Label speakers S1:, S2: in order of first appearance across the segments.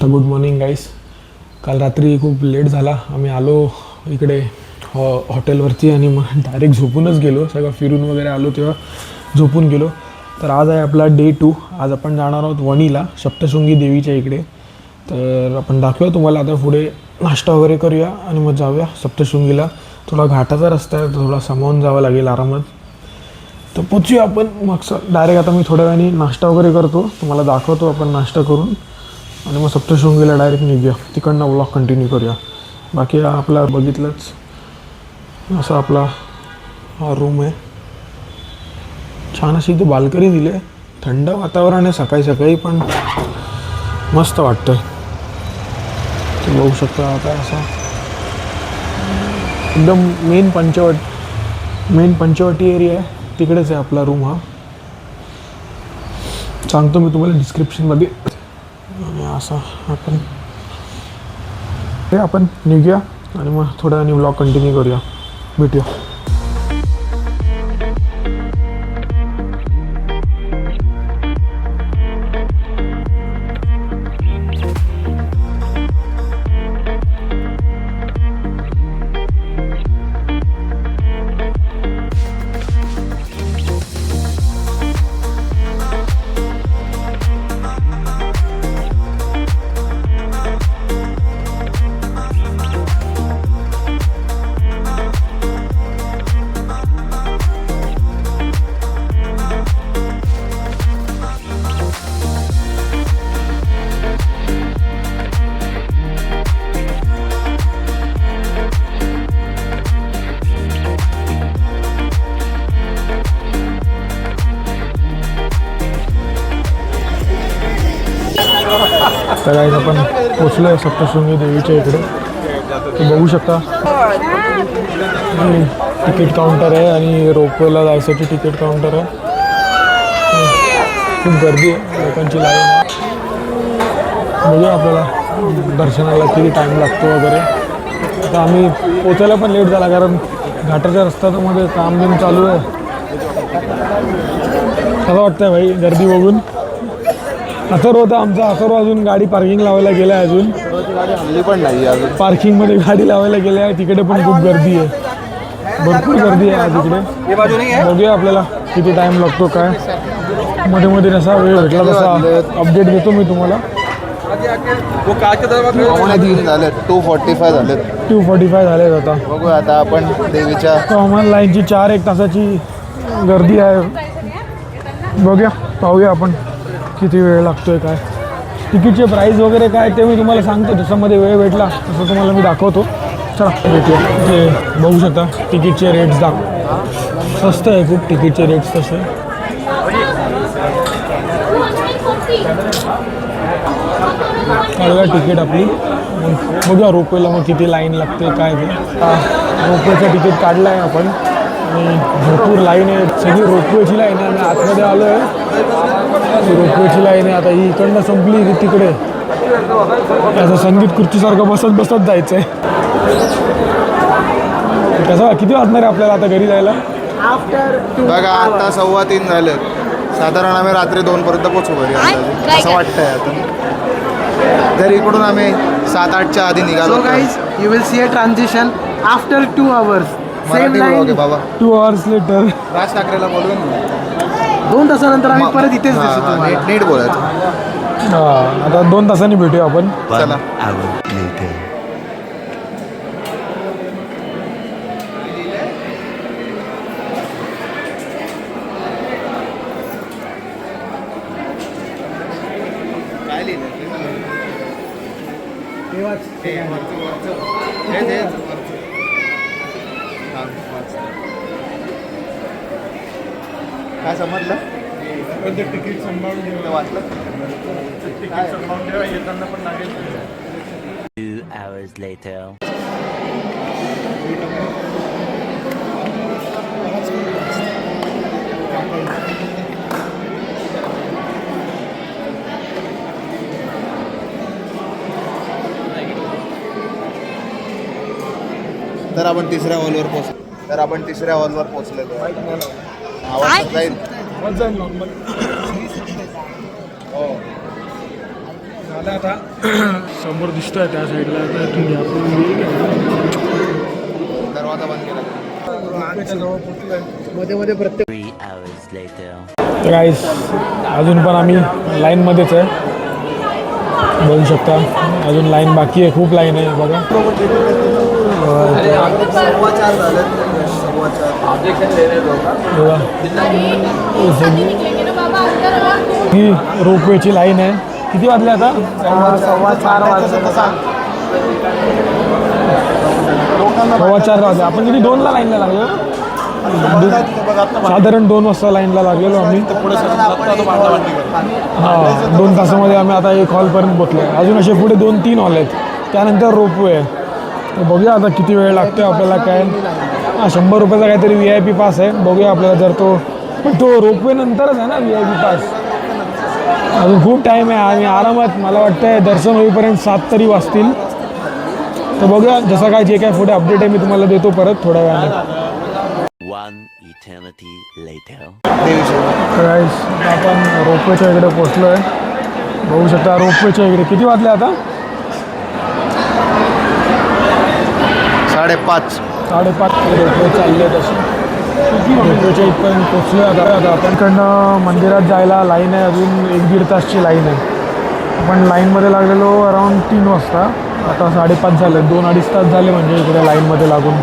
S1: तर good morning गाईस. काल रात्री खूप लेट झाला. आम्ही आलो इकडे हॉटेलवरती आणि मग डायरेक्ट झोपूनच गेलो. सगळं फिरून वगैरे आलो तेव्हा झोपून गेलो. तर आज आहे आपला डे 2. आज आपण जाणार आहोत वणीला, सप्तशृंगी देवीच्या इकडे. तर आपण दाखवूया तुम्हाला. आता पुढे नाश्ता वगैरे करूया आणि मग जाऊया सप्तशृंगीला. थोडा घाटाचा रस्ता आहे, थोडा सामावून जावं लागेल आरामात. तर पोचूया आपण. मग डायरेक्ट आता मी थोड्या वेळाने नाश्ता वगैरे करतो, तुम्हाला दाखवतो आपण नाश्ता करून आणि मग सप्तशृंगीला डायरेक्ट निघूया. तिकडनं व्लॉग कंटिन्यू करूया. बाकी आपला बघितलंच असं आपला हा रूम आहे. छान अशी इथे बाल्कनी दिली आहे. थंड वातावरण आहे सकाळी सकाळी, पण मस्त वाटतं. ते बघू शकता. आता असा एकदम मेन पंचवटी एरिया आहे, तिकडेच आहे आपला रूम. हा सांगतो मी तुम्हाला डिस्क्रिप्शनमध्ये. आणि असा आपण निघूया आणि मग थोड्या वेळाने व्लॉग कंटिन्यू करूया. भेटूया. तर आज आपण पोचलो आहे सप्तशृंगी देवीच्या इकडे. ते बघू शकता. तिकीट काउंटर आहे आणि रोपवेला जायसाठी तिकीट काउंटर आहे. खूप गर्दी आहे, लोकांची लाईन आहे. बघूया आपल्याला दर्शनाला किती टाईम लागतो वगैरे. आता आम्ही पोचायला पण लेट झाला, कारण घाटाच्या रस्त्यामध्ये काम बिम चालू आहे. कसं वाटतंय भाई गर्दी बघून? अथर्व होता आमचा. अथर्व अजून गाडी पार्किंग लावायला गेला आहे. अजून
S2: गाडी आणली पण नाही अजून.
S1: पार्किंगमध्ये गाडी लावायला गेले आहे. तिकडे पण खूप गर्दी आहे, भरपूर गर्दी आहे आज इकडे. बघूया आपल्याला किती टाईम लागतो काय. मध्ये मध्ये जसा वेळ भेटला तसा अपडेट देतो मी तुम्हाला.
S2: 2:45 झालेत.
S1: 2:45 झालेत आता.
S2: बघू आता आपण देवीच्या
S1: कॉमन लाईनची 4-1 तासाची गर्दी आहे. बघूया, पाहूया आपण किती वेळ लागतोय काय. तिकीटचे प्राईस वगैरे काय ते मी तुम्हाला सांगतो. जसं मध्ये वेळ भेटला तसं तुम्हाला मी दाखवतो. चला भेटूया. ते बघू शकता तिकीटचे रेट्स स्वस्त आहे खूप तिकीटचे रेट्स तसे. काढूया तिकीट आपली. मग बघूया रोपवेला मग किती लाईन लागते काय ते. रोपवेचं तिकीट काढलं आहे आपण आणि भरपूर लाईन आहे. सगळी रोपवेची लाईन आहे. आम्ही आतमध्ये आलो आहे. रोपवेची लाईन आहे. आता ही इकडनं संपली की तिकडे असं संगीत खुर्चीसारखं बसत जायचं आहे. कसं किती वाजणार आहे आपल्याला आता घरी जायला?
S2: बघा आता 2:15 झाले. साधारण आम्ही रात्री 2 पर्यंत पोचू घरी असं वाटतंय. आता जर इकडून आम्ही 7-8च्या आधी निघालो.
S3: Guys you will see a transition after 2 hours. Same line
S2: बाबा
S1: 2 hours लेटर.
S2: राज ठाकरेला बोलून
S3: 2 तासानंतर आम्ही परत इथेच दिसू तुम्हाला.
S2: नीट बोलायचं.
S1: हां, आता 2 तासांनी भेटूया आपण.
S2: चला. काय समजलं?
S1: तिकीट सांभाळून
S2: वाचलं.
S1: तिकीट सांभाळून ठेवा, येताना पण लागेल.
S4: 2 hours later.
S2: तर आपण तिसऱ्या हॉलवर पोहोचलेलो आहे. आवाज जाईल.
S1: नॉर्मल.
S2: हो
S1: दादा आता समोर दिसतोय त्या साईडला आता इथून घ्या
S2: दरवाजा बंद केला
S3: मध्ये मध्ये प्रत्येक
S4: 3 hours later.
S1: तर गाईस अजून पण आम्ही लाईनमध्येच आहे, बघू शकता अजून लाईन बाकी आहे, खूप लाईन आहे बघा.
S2: 4:15 झालं. 4:15
S1: ही रोपवेची लाईन आहे. किती वाजले आता?
S3: 4:15 वाजले.
S1: 4:15 वाजले. आपण किती 2ला लाईनला लागलो? साधारण 2 वाजता लाईनला लागलेलो आम्ही. हां 2 तासामध्ये आम्ही आता एक हॉलपर्यंत पोहोचलो. अजून असे पुढे 2-3 हॉल आहेत, त्यानंतर रोपवे आहे. तर बघूया आता किती वेळ लागतो आपल्याला. काय 100 रुपयाचा काहीतरी VIP पास आहे. बघूया आपल्याला जर तो, पण तो रोपवे नंतरच आहे ना VIP पास. अजून खूप टाईम आहे. आम्ही आरामात, मला वाटतं दर्शन होईपर्यंत 7 तरी वाजतील. तर बघूया जसं काय जे काय पुढे अपडेट आहे मी तुम्हाला देतो परत थोड्या वेळाने.
S4: 1 eternity later.
S1: तर guys, आता आपण रोपवेच्या इकडे पोचलो आहे. बघू शकता रोपवेच्या इकडे किती वाजले आता?
S2: 5:30.
S1: 5:30 रोपवे चालले तसे. रोपवेच्या इथपर्यंत पोचलो आता. आपण इकडनं मंदिरात जायला लाईन आहे, अजून 1-1.5 तासची लाईन आहे. आपण लाईनमध्ये लागलेलो अराऊंड 3 वाजता. आता 5:30 झाले, 2-2.5 तास झाले म्हणजे इकडे लाईनमध्ये लागून.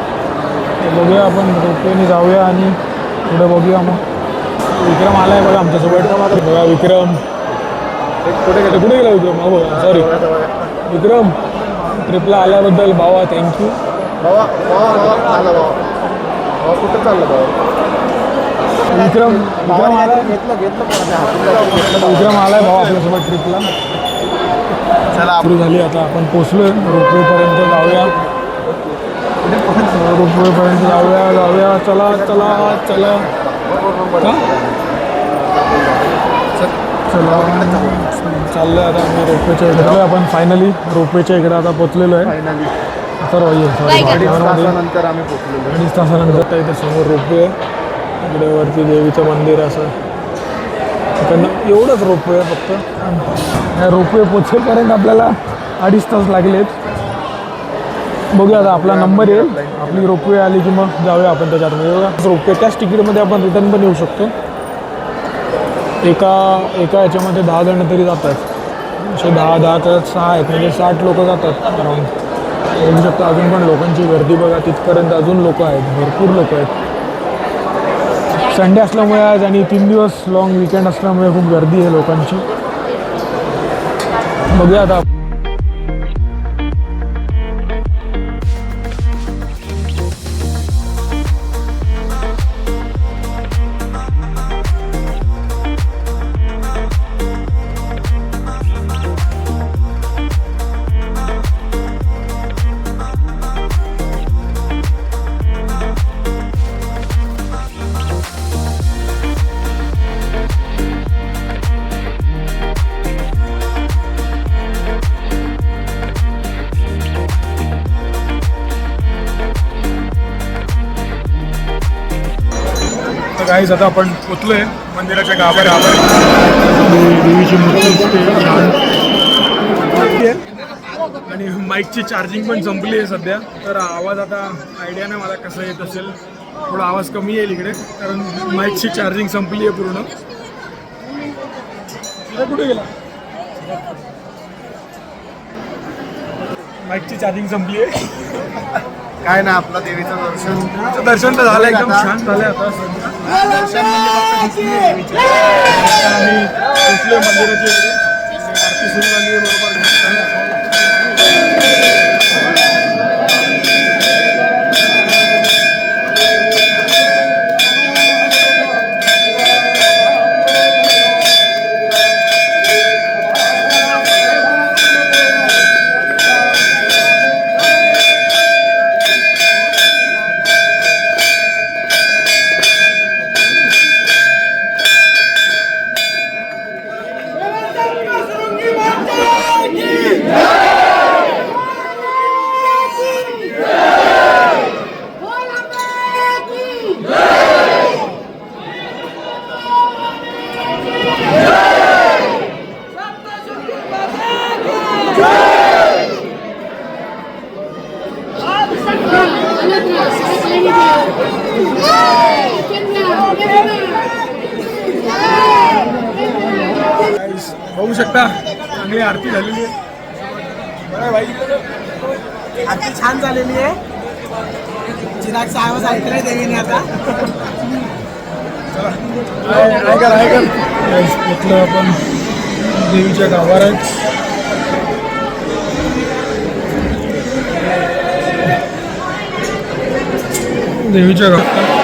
S1: तर बघूया आपण रोपवेने जाऊया आणि पुढे बघूया. मग विक्रम आला आहे बघा आमच्यासोबत. बघा विक्रम कुठे गेला विक्रम? हो सॉरी विक्रम, ट्रिपला आल्याबद्दल भावा थँक्यू.
S2: कुठं चाललं बाबा?
S1: विक्रम आला,
S2: घेतलं
S1: विक्रम आलाय भाऊ आपल्यासोबत ट्रिपला.
S2: चला
S1: सुरू झाली आता. आपण पोचलोय रोपवेपर्यंत. जाऊया रोपवेपर्यंत जाऊया. चला चला चला का चला चाललं आता आम्ही रोपवेच्या इकडे. आपण फायनली रोपवेच्या इकडे आता पोचलेलो आहे. तर
S2: तासानंतर आम्ही पोचलेलो.
S1: 2.5 तासानंतर त्या इथे समोर रोपवे आहे. इकडे वरती देवीचं मंदिर असं इकडनं एवढंच रोपवे आहे फक्त. या रोपवे पोचेपर्यंत आपल्याला 2.5 तास लागलेत. बघूया आता आपला नंबर येईल, आपली रोपवे आली की मग जाऊया आपण त्याच्यात. रोपवे त्याच तिकीटमध्ये आपण रिटर्न पण येऊ शकतो. एका याच्यामध्ये 10 जण तरी जातात. असे 10 तर 6 आहेत म्हणजे 60 लोक जातात अराऊंड. बघू शकता अजून पण लोकांची गर्दी बघा, तिथपर्यंत अजून लोक आहेत, भरपूर लोक आहेत. संडे असल्यामुळे आज आणि 3 दिवस लॉंग वीकेंड असल्यामुळे खूप गर्दी आहे लोकांची. बघूया आता. गाईज आता आपण पोचलोय मंदिराच्या गाभाऱ्यावर. देवीची मूर्ती दिसते छान. आणि माईकची चार्जिंग पण संपली आहे सध्या. तर आवाज आता आयडिया नाही मला कसं येत असेल. थोडा आवाज कमी येईल इकडे कारण माईकची चार्जिंग संपली आहे पूर्ण. कुठे गेला? माईकची चार्जिंग संपली आहे.
S2: काय ना आपलं देवीचं
S1: दर्शन तर झालं एकदम छान झालं. आता
S2: दर्शन म्हणजे
S1: आम्ही पोचलोय मंदिराची इकडे. आरती सुरू झाली आहे बरोबर.
S5: Yeah!
S1: शकता चांगली आरती झालेली आहे. बरं भाई
S3: आरती छान झालेली आहे. चिरागचा आवाज ऐकलाय देवीने आता.
S1: म्हटलं आपण देवीच्या गाभाऱ्यात देवीच्या गाभाऱ्यात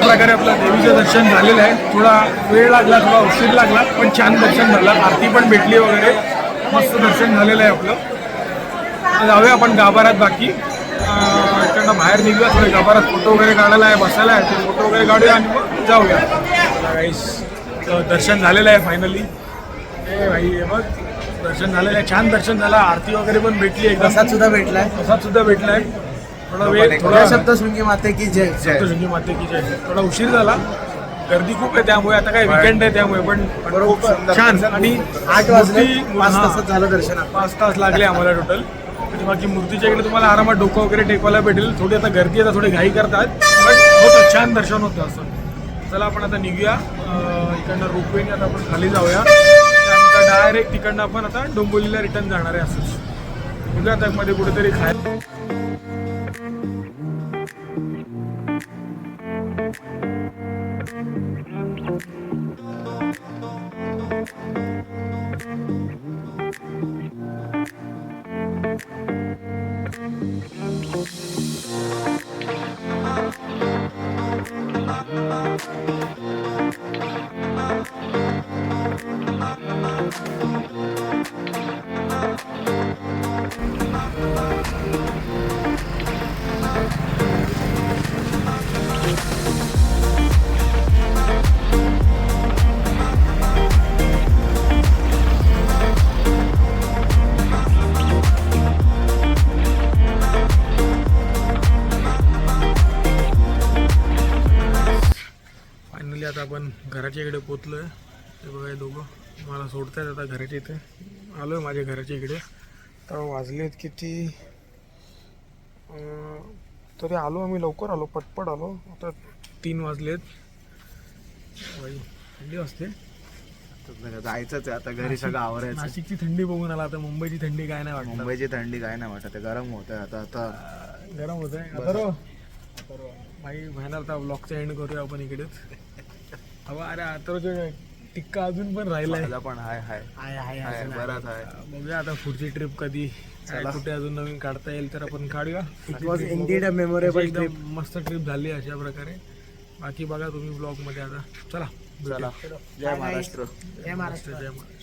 S1: प्रकारे आपलं देवीचं दर्शन झालेलं आहे. थोडा वेळ लागला, थोडा उशीर लागला, पण छान दर्शन झालं. आरती पण भेटली वगैरे, मस्त दर्शन झालेलं आहे आपलं. आता जाऊया आपण गाभाऱ्यात. बाकी इकडनं बाहेर निघूया, थोडे गाभाऱ्यात फोटो वगैरे काढायला आहे, बसायला आहे, ते फोटो वगैरे काढूया आणि मग जाऊया. दर्शन झालेलं आहे फायनली. हे भाई हे बघ, दर्शन झालेलं आहे, छान दर्शन झालं. आरती वगैरे पण भेटली, एकदम
S3: प्रसाद सुद्धा भेटलाय.
S1: प्रसाद सुद्धा भेटलाय. थोडा वेळ, थोडा
S3: सप्तशृंगी माते की जय.
S1: सप्तशृंगी माते की जय. थोडा उशीर झाला, गर्दी खूप आहे त्यामुळे. आता काय विकेंड आहे त्यामुळे, पण
S3: बरोबर
S1: छान. आणि
S3: 8 वाजले,
S1: मूर्ती-
S3: 5
S1: हां,
S3: तासात झालं दर्शन.
S1: 5 तास लागले आम्हाला टोटल. बाकी मूर्तीच्या इकडे तुम्हाला आरामात डोकं वगैरे टेकवायला भेटेल. थोडी आता गर्दी आहे, थोडी घाई करतात, पण होतं छान दर्शन होतं असं. चला आपण आता निघूया. इकडनं रोपवेने आता आपण खाली जाऊया. त्यानंतर डायरेक्ट तिकडनं आपण आता डोंबिवलीला रिटर्न जाणार आहे. असंच बघूया आता मध्ये कुठेतरी खायला. आता आपण घराच्या इकडे पोचलो आहे. ते बघा हे दोघं मला सोडतात आता घराच्या इथे. आलो आहे माझ्या घराच्या इकडे. तर वाजलेत किती, तरी आलो आम्ही लवकर आलो, पटपट आलो. आता 3 वाजलेत. बाई थंडी वाजते.
S2: जायचंच आहे आता घरी, सगळं आवरायचं.
S1: नाशिकची थंडी बघून आला, आता मुंबईची थंडी काय नाही वाटत.
S2: मुंबईची थंडी काय नाही वाटत, गरम होत आहे आता
S1: गरम होत आहे. आता भाई फायनल आता ब्लॉगचा एंड करूया आपण इकडेच. हवा अरे आता टिक्का अजून पण राहिला आहे.
S2: पण हाय बराच आहे.
S1: बघूया आता पुढची ट्रिप कधी काय कुठे अजून नवीन काढता येईल तर आपण काढूया.
S3: It was indeed a memorable
S1: एकदम
S3: ट्रिप.
S1: मस्त ट्रिप झाली अशा प्रकारे. बाकी बघा तुम्ही ब्लॉग मध्ये. आता चला
S2: चला, जय महाराष्ट्र.
S3: जय महाराष्ट्र.
S1: जय महाराष्ट्र.